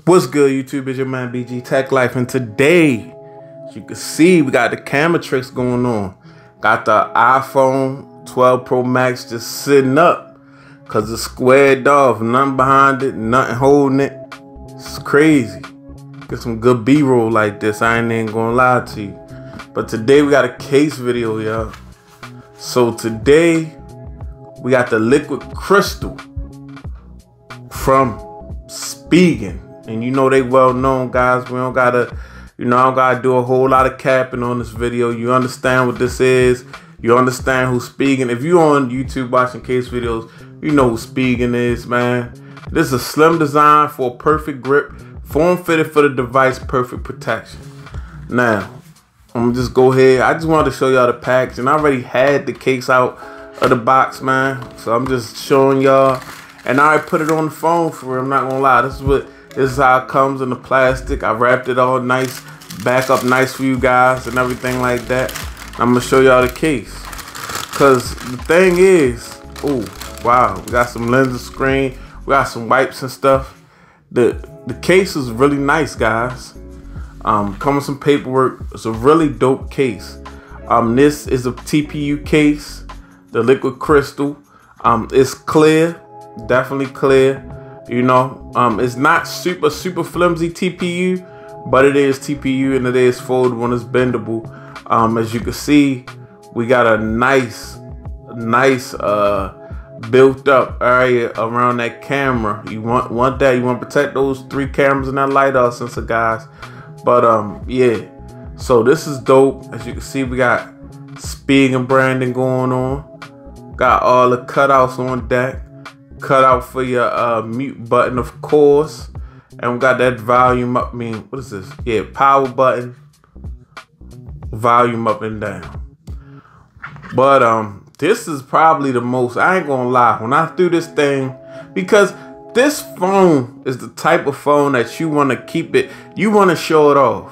What's good, YouTube? It's your man BG Tech Life, and today, as you can see, we got the camera tricks going on. Got the iPhone 12 Pro Max just sitting up because it's squared off, nothing behind it, nothing holding it. It's crazy. Get some good B-roll like this, I ain't even gonna lie to you. But today we got a case video, y'all. So today we got the liquid crystal from Spigen. And you know they well known, guys. We don't gotta, I don't gotta do a whole lot of capping on this video. You understand what this is. You understand who Spigen. If you on YouTube watching case videos, you know who Spigen is, man. This is a slim design for a perfect grip, form fitted for the device, perfect protection. Now, I'm gonna just go ahead. I just wanted to show y'all the package, and I already had the case out of the box, man. So I'm just showing y'all, and I already put it on the phone for real. I'm not gonna lie. This is how it comes in the plastic. I wrapped it all nice, back up nice for you guys and everything like that. I'm gonna show y'all the case. Cause the thing is, oh wow, we got some lenses screen, we got some wipes and stuff. The case is really nice, guys. Come with some paperwork. It's a really dope case. This is a TPU case, the liquid crystal. It's clear, definitely clear. It's not super flimsy TPU, but it is TPU, and it is foldable and it's bendable. As you can see, we got a nice built up area around that camera. You want that. You want to protect those 3 cameras and that LiDAR sensor, guys. But yeah, so this is dope. As you can see, we got Spigen branding going on. Got all the cutouts on deck. Cutout for your mute button, of course, and we got that volume up. What is this? Yeah, power button, volume up and down. But this is probably the most, I ain't gonna lie, when I threw this thing, because this phone is the type of phone that you want to keep it, you want to show it off.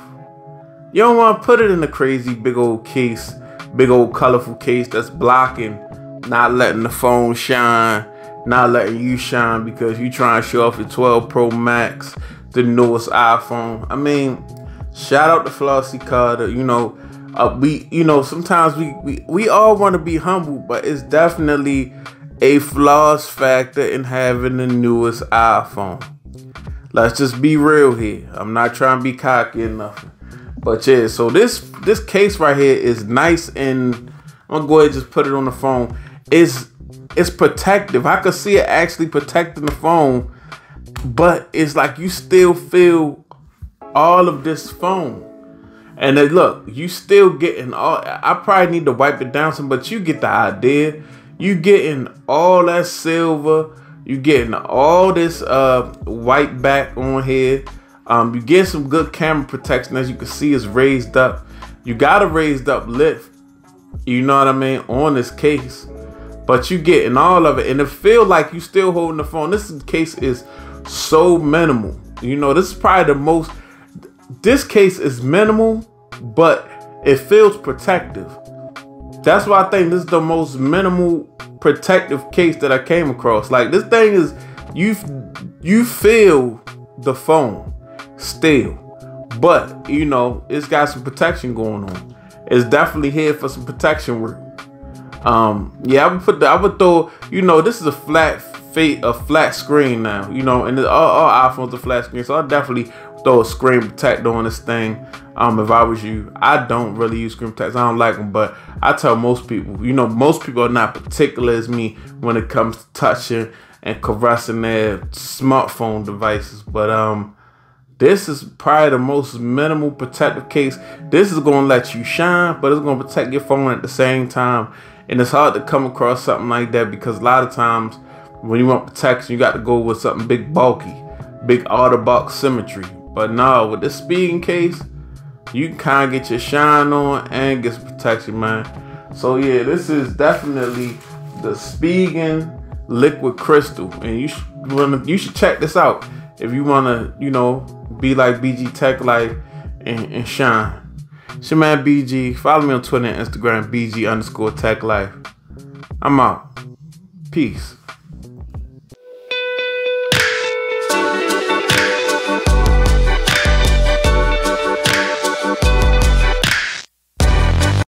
You don't want to put it in a crazy big old case, big old colorful case that's blocking, not letting the phone shine, not letting you shine because you trying to show off your 12 Pro Max, the newest iPhone. I mean, shout out to Flossy Carter. Sometimes we all want to be humble, but it's definitely a flaws factor in having the newest iPhone. Let's just be real here. I'm not trying to be cocky or nothing, but yeah. So this case right here is nice, and I'm gonna go ahead and just put it on the phone. It's protective. I could see it actually protecting the phone, but it's like you still feel all of this phone. And then look, you still getting all, I probably need to wipe it down some, but you get the idea. You getting all that silver, you getting all this white back on here. You get some good camera protection. As you can see, it's raised up. You got a raised up lift, you know what I mean, on this case. But you getting all of it, and it feel like you still holding the phone. This case is so minimal. This is probably the most. This case is minimal, but it feels protective. That's why I think this is the most minimal protective case that I came across. Like, this thing is, you feel the phone still, but it's got some protection going on. It's definitely here for some protection work. Yeah, I would throw, this is a flat screen now, and all iPhones are flat screen, so I definitely throw a screen protector on this thing. If I was you, I don't really use screen protectors. I don't like them, but I tell most people, most people are not particular as me when it comes to touching and caressing their smartphone devices. But this is probably the most minimal protective case. This is going to let you shine, but it's going to protect your phone at the same time. And it's hard to come across something like that, because a lot of times when you want protection, you got to go with something big, bulky, big OtterBox symmetry. But no, with this Spigen case, you can kind of get your shine on and get some protection, man. So yeah, this is definitely the Spigen liquid crystal, and you should check this out if you want to, be like BG Tech Life and shine. It's your man BG. Follow me on Twitter and Instagram, BG_Tech Life. I'm out. Peace.